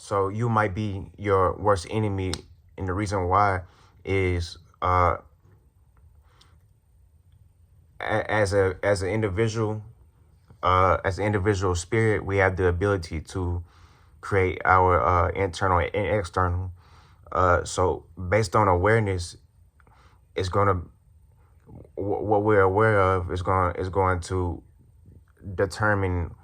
So you might be your worst enemy, and the reason why is as an individual, as an individual spirit, we have the ability to create our internal and external. So based on awareness, it's gonna what we're aware of is going to determine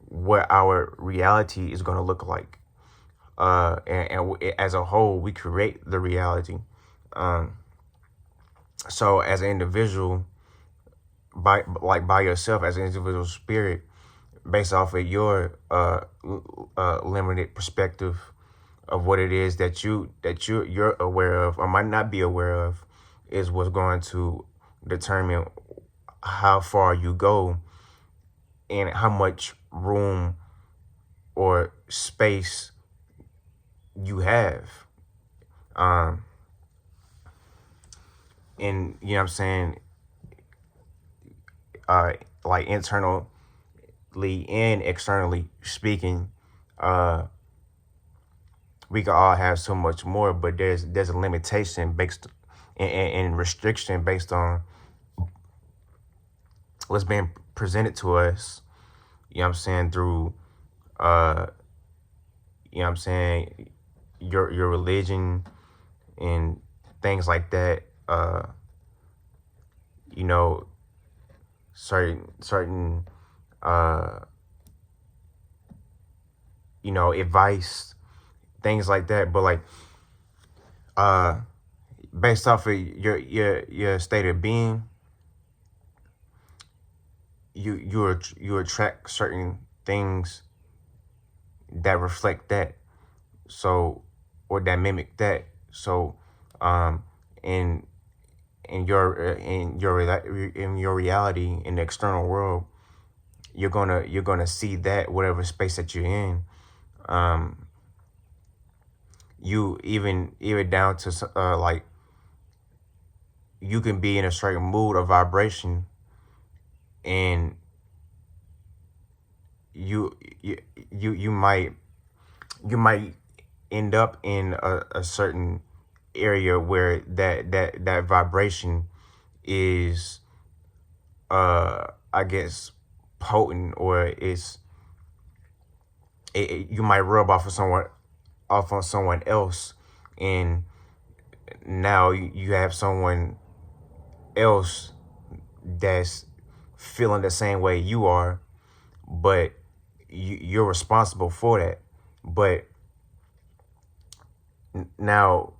what our reality is going to look like. As a whole, we create the reality. Um, so as an individual, by yourself, as an individual spirit, based off of your limited perspective of what it is you're aware of or might not be aware of, is what's going to determine how far you go and how much room or space you have. Um, and you know what I'm saying, like internally and externally speaking, we can all have so much more, but there's a limitation based and restriction based on what's being presented to us. You know what I'm saying, through uh, you know what I'm saying, your religion and things like that. You know, certain uh, advice, things like that. But like uh, based off of your state of being, you attract certain things that reflect that. So, or that mimic that. So, in in your reality in the external world, you're gonna see that whatever space that you're in. Um, you even down to like you can be in a certain mood or vibration, and you you you might end up in a certain area where that vibration is I guess potent, or you might rub off on someone else, and now you have someone else that's feeling the same way you are, but you're responsible for that. But now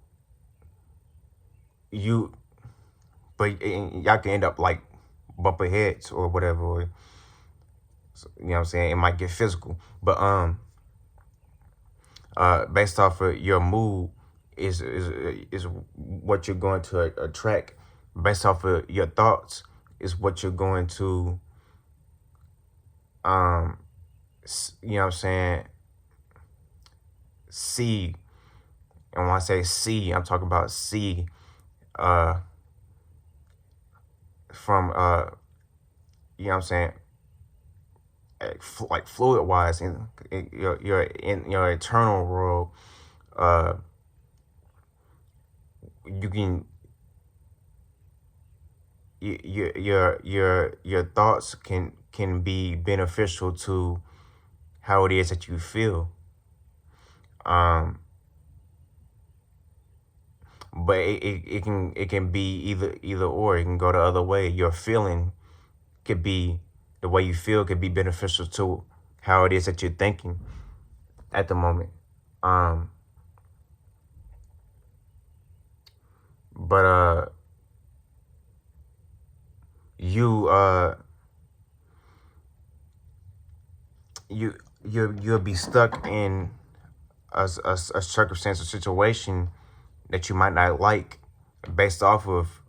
you and y'all can end up like bumping heads or whatever, or, you know what I'm saying, it might get physical. But based off of your mood is what you're going to attract. Based off of your thoughts is what you're going to you know what I'm saying, see. And when I say see, I'm talking about see uh from you know what I'm saying, like fluid wise in your eternal world. uh you can your thoughts can be beneficial to how it is that you feel. um but it can be either or. It can go the other way. Your feeling could be, the way you feel could be beneficial to how it is that you're thinking at the moment. um but you you you'll be stuck in a circumstance or situation that you might not like, based off of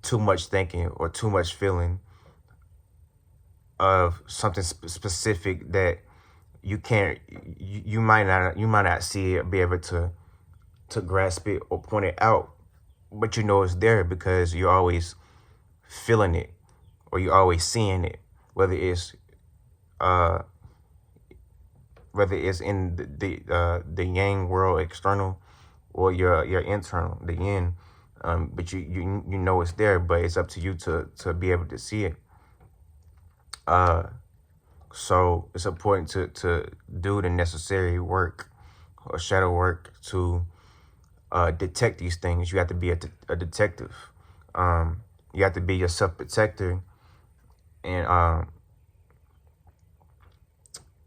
too much thinking or too much feeling of something specific that you can't you might not see it, be able to grasp it or point it out, but you know it's there because you're always feeling it, or you're always seeing it, whether it's uh whether it's in the yang world external or your internal, the yin. But you know it's there, but it's up to you to be able to see it. So it's important to do the necessary work or shadow work to detect these things. You have to be a detective. You have to be your self-protector, and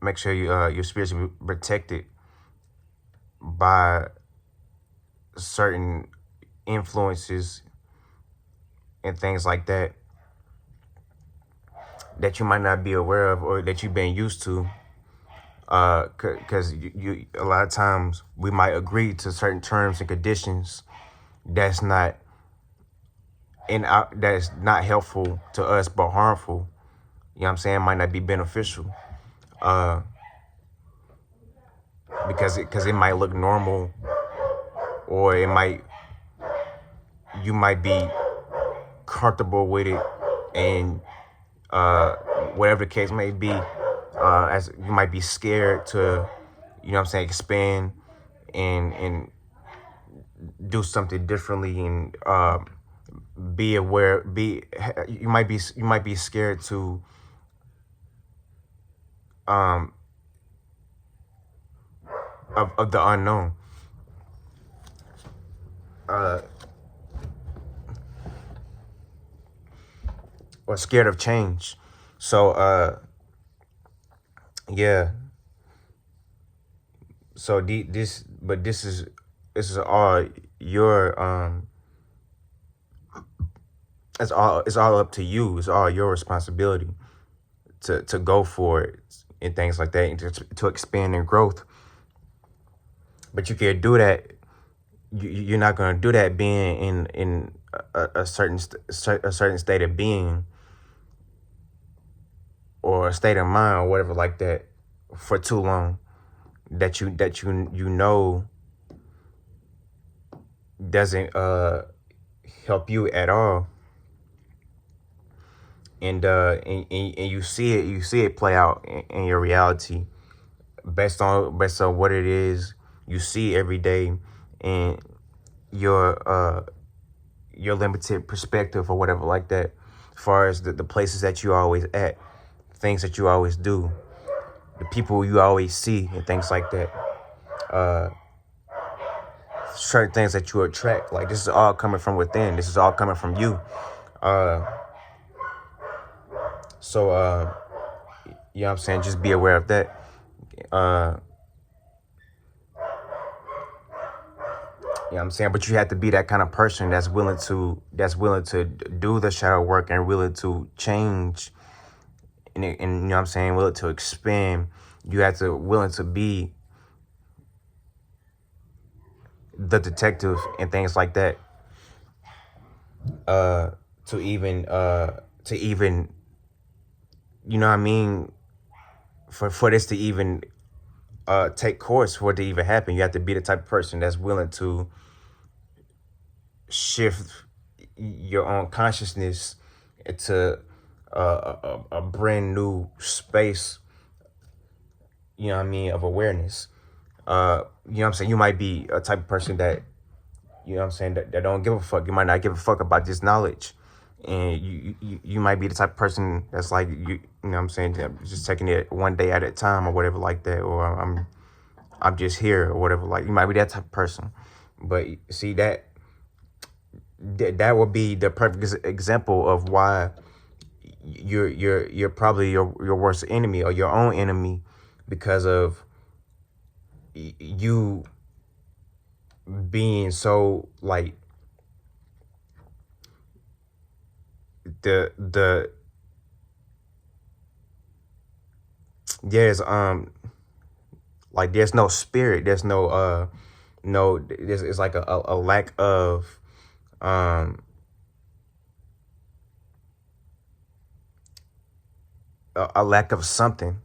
make sure your spirit's protected by certain influences and things like that you might not be aware of or that you've been used to. Because you a lot of times we might agree to certain terms and conditions that's not that's not helpful to us but harmful. You know what I'm saying? Might not be beneficial. Because it might look normal, or you might be comfortable with it, and whatever the case may be, as you might be scared to, you know what I'm saying, expand and do something differently, and be aware. You might be scared to of the unknown. Or scared of change. So yeah. So this is all your it's all up to you. It's all your responsibility to go for it and things like that, and to expand and growth. But you can't do that. You're not gonna do that being in a certain state of being or a state of mind or whatever like that for too long. That you know doesn't help you at all. And you see it play out in your reality based on what it is you see every day, and your limited perspective or whatever like that, as far as the places that you always at, things that you always do, the people you always see, and things like that. Certain things that you attract, like this is all coming from within. This is all coming from you. So you know what I'm saying, just be aware of that. You know what I'm saying? But you have to be that kind of person that's willing to do the shadow work and willing to change, and you know what I'm saying, willing to expand. You have to willing to be the detective and things like that. To even you know what I mean, for this to even take course, for it to even happen, you have to be the type of person that's willing to shift your own consciousness into a brand new space, you know what I mean, of awareness. You know what I'm saying? You might be a type of person that, you know what I'm saying, that don't give a fuck. You might not give a fuck about this knowledge. And you might be the type of person that's like, you know what I'm saying, just taking it one day at a time or whatever like that, or I'm just here or whatever. Like, you might be that type of person. But see, that would be the perfect example of why you're probably your worst enemy or your own enemy, because of you being so like there's like there's no spirit, there's no it's like a lack of a lack of something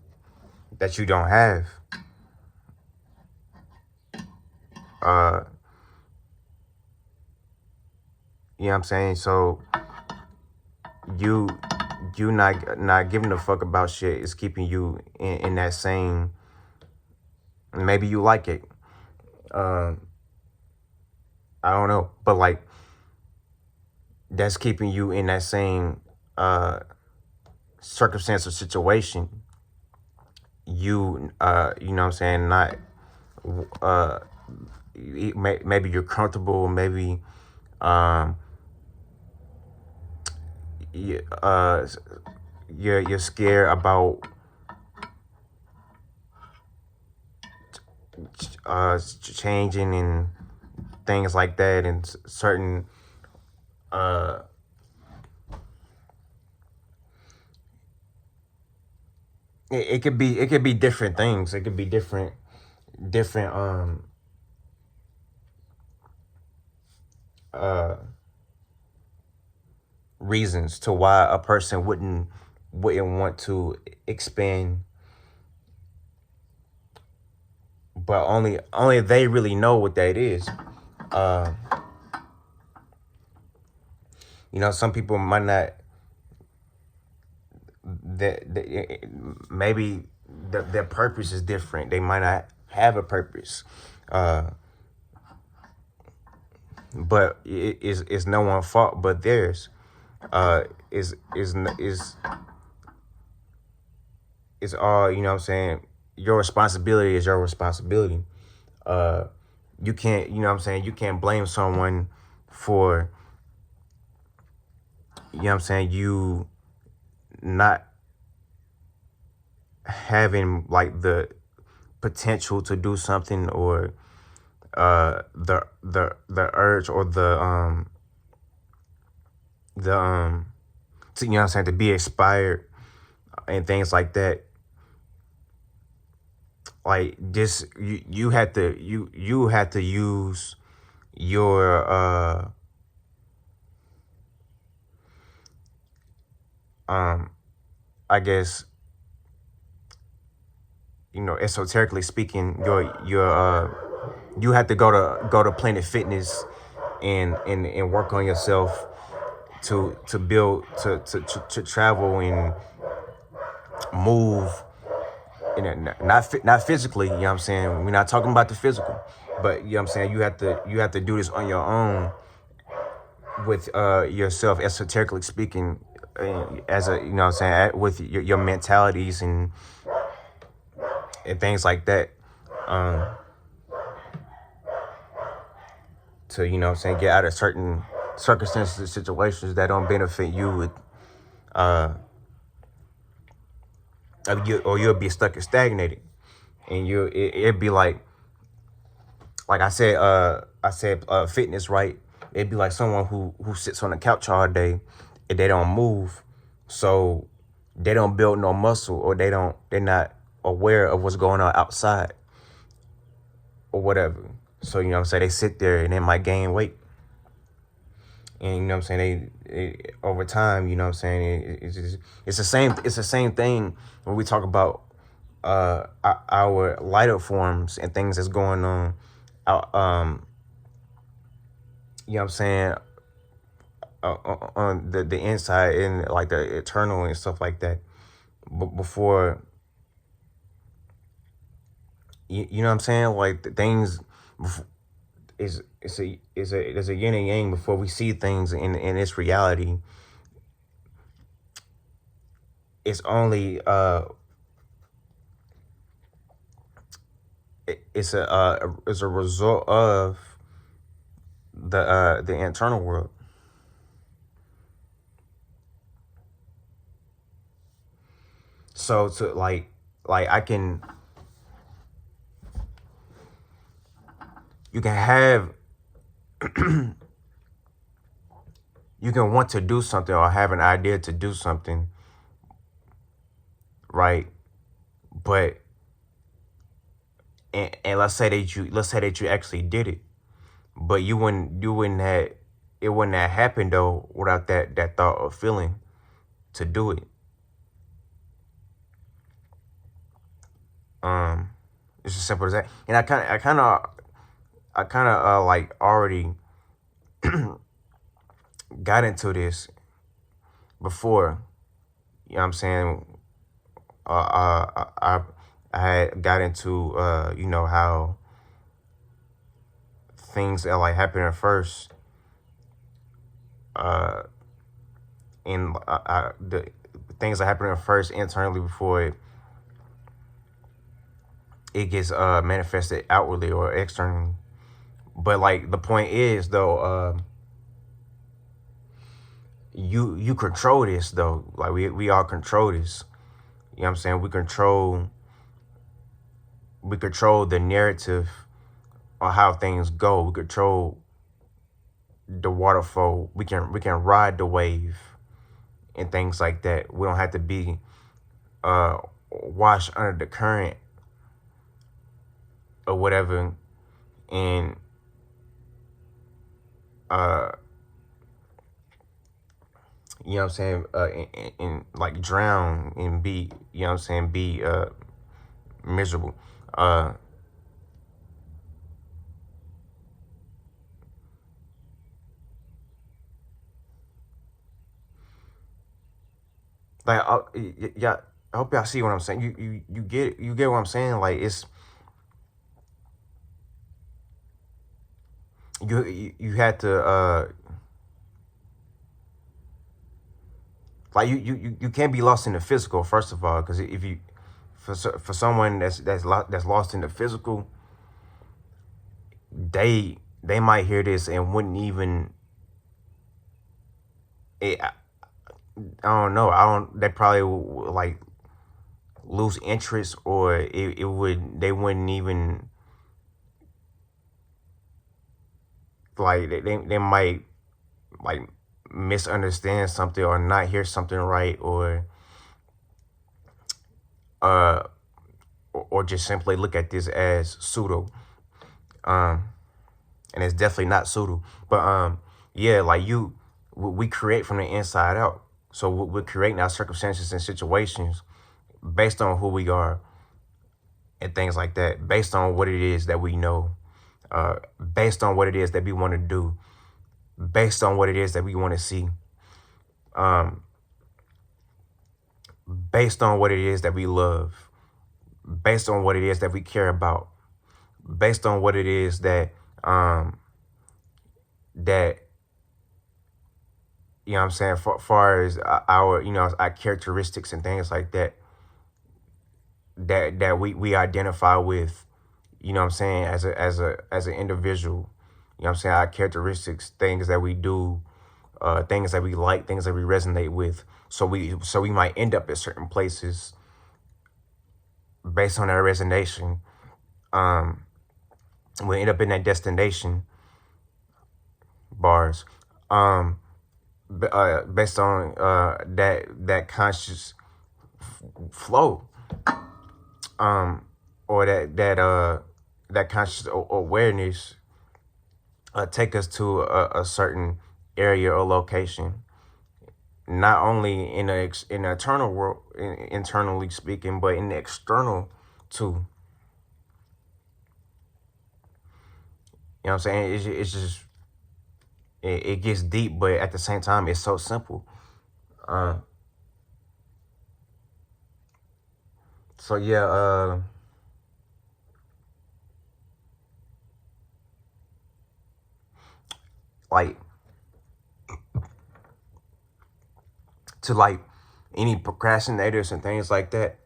that you don't have. You know what I'm saying? So you not giving a fuck about shit is keeping you in that same maybe you like it. Um, I don't know, but like that's keeping you in that same uh circumstance or situation. You know what I'm saying, not uh maybe you're comfortable, maybe um you, you're scared about changing and things like that, and certain uh it could be different things. It could be different uh reasons to why a person wouldn't want to expand, but only they really know what that is. uh some people might not, that maybe their purpose is different. They might not have a purpose, uh but it's no one's fault but theirs. Is all, you know what I'm saying, your responsibility is your responsibility. uh you can't, you know what I'm saying, you can't blame someone for, you know what I'm saying, you not having like the potential to do something, or the urge, or the to, you know what I'm saying, to be inspired and things like that. Like just you had to, you had to use your um I guess, esoterically speaking, you have to go to Planet Fitness and work on yourself to build to travel and move, not physically, you know what I'm saying, we're not talking about the physical, but you know what I'm saying, you have to do this on your own with yourself, esoterically speaking, as a, you know what I'm saying, with your mentalities and things like that, um to, you know what I'm saying, get out of certain circumstances and situations that don't benefit you with, uh or you'll be stuck and stagnated, and it'd be like I said fitness, right? It'd be like someone who sits on the couch all day and they don't move, so they don't build no muscle, or they're not aware of what's going on outside or whatever. So, you know what I'm saying, they sit there and they might gain weight, and you know what I'm saying, over time, you know what I'm saying, it's the same thing when we talk about our lighter forms and things that's going on out, you know what I'm saying, on the inside, and like the eternal and stuff like that. But before, you know what I'm saying, like the things there's a yin and yang before we see things in its reality. It's only it's a result of the internal world. So to like I can you can have you can want to do something or have an idea to do something, right? But and let's say that you actually did it, but you wouldn't have it wouldn't have happened though without that thought or feeling to do it. Um, it's as simple as that. And I kind of like already got into this before. You know what I'm saying? I I had got into you know, how things that like happen at first, uh in the things that happen at first internally before it gets manifested outwardly or externally. But like the point is though, you control this though. Like we all control this. You know what I'm saying? We control the narrative on how things go. We control the waterfall. We can ride the wave and things like that. We don't have to be washed under the current or whatever, and uh you know what I'm saying, and like drown and be, you know what I'm saying, be miserable. Uh like yeah, I hope y'all see what I'm saying. You get what I'm saying? Like it's you had to like you can't be lost in the physical first of all, because if you for someone that's lost in the physical, they might hear this and wouldn't even I don't know. I don't. They probably would, like, lose interest, or it would. They wouldn't even like. They might like misunderstand something or not hear something right, uh or just simply look at this as pseudo. Um, and it's definitely not pseudo. But yeah, like we create from the inside out. So we're creating our circumstances and situations based on who we are and things like that, based on what it is that we know, based on what it is that we want to do, based on what it is that we want to see, um, based on what it is that we love, based on what it is that we care about, based on what it is that you know what I'm saying, far as our, you know, our characteristics and things like that, that we identify with, you know what I'm saying, as an individual. You know what I'm saying, our characteristics, things that we do, things that we like, things that we resonate with. So we might end up at certain places based on our resonation. Um, we end up in that destination, bars, um, based on that conscious flow, or that conscious awareness, take us to a certain area or location, not only in the eternal world, internally speaking, but in the external too. You know what I'm saying? It's just it gets deep, but at the same time, it's so simple. Uh, so yeah, like to like any procrastinators and things like that.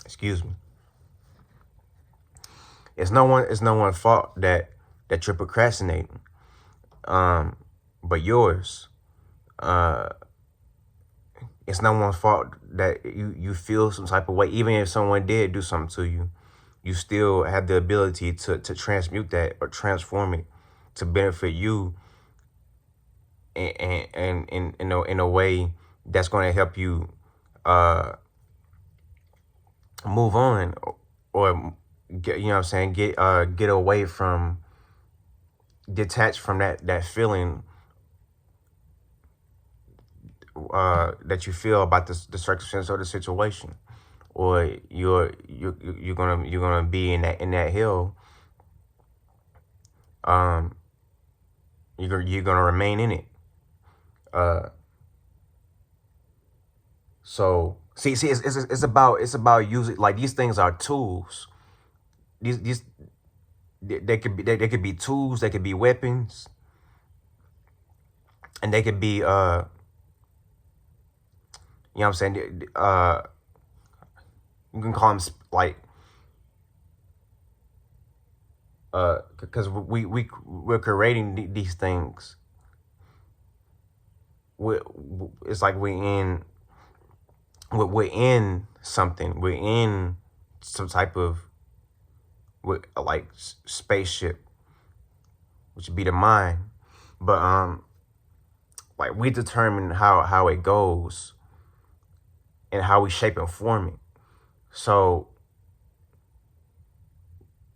Excuse me. It's no one fault that you're procrastinating. But yours. Uh, it's no one's fault that you feel some type of way. Even if someone did do something to you, you still have the ability to transmute that or transform it to benefit you, and in a way that's going to help you uh move on, or get, you know what I'm saying, get away from, detach from that feeling that you feel about the circumstance or the situation, or you're gonna be in that hill. um you're gonna remain in it. uh so See, it's about using, like, these things are tools. These they could be tools, they could be weapons, and they could be you know what I'm saying, you can call them like because we're creating these things. we it's like we're in something. We're in some type of, like, spaceship, which would be the mind. But like, we determine how it goes and how we shape and form it. So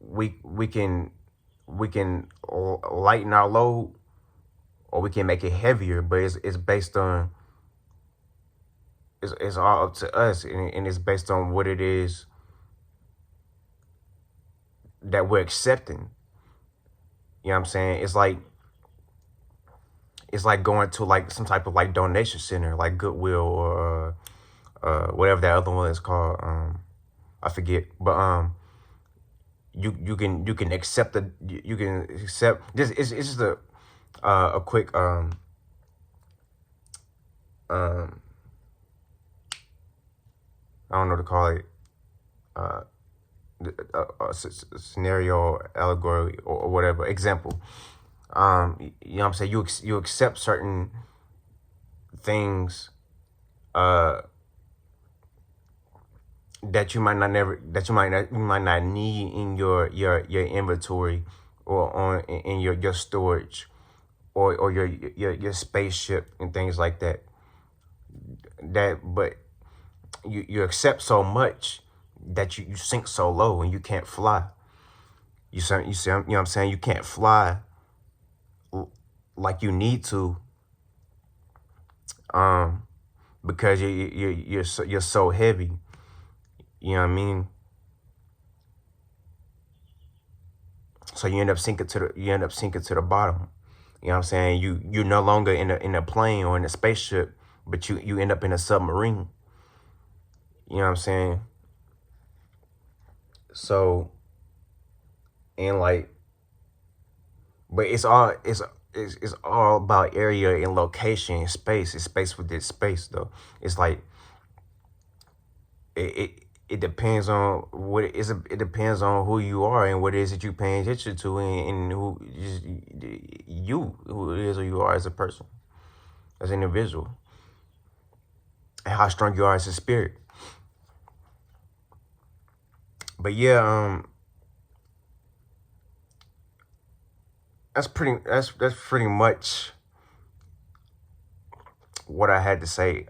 we can lighten our load, or we can make it heavier. But it's based on, it's all up to us, and it's based on what it is that we're accepting. You know what I'm saying? It's like going to, like, some type of, like, donation center, like Goodwill, or whatever that other one is called. I forget. But you can accept you can accept this. It's just a quick I don't know what to call it, uh scenario, allegory, or whatever example. You know what I'm saying, you accept certain things that you might not need in your inventory, or in your storage, or your spaceship, and things like that. But you accept so much that you sink so low, and you can't fly. You know what I'm saying? You can't fly like you need to, because you're so heavy. You know what I mean? So you end up sinking to the bottom. You know what I'm saying? You're no longer in a plane or in a spaceship, but you end up in a submarine. You know what I'm saying? So, and, like, but it's all about area and location and space. It's space within space, though. It's like, it it, it depends on what it is. It depends on who you are and what it is that you're paying attention to, and who it is, who you are as a person, as an individual, and how strong you are as a spirit. But yeah, that's pretty much what I had to say.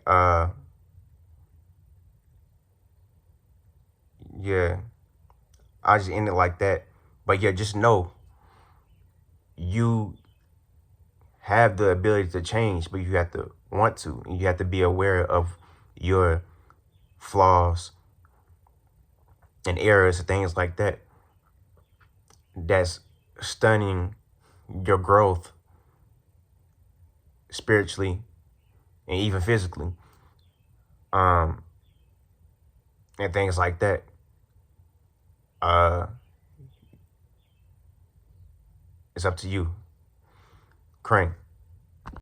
Yeah, I just end it like that. But yeah, just know you have the ability to change, but you have to want to, and you have to be aware of your flaws and errors and things like that. That's stunning your growth spiritually and even physically, um, and things like that. Uh, it's up to you, Crane.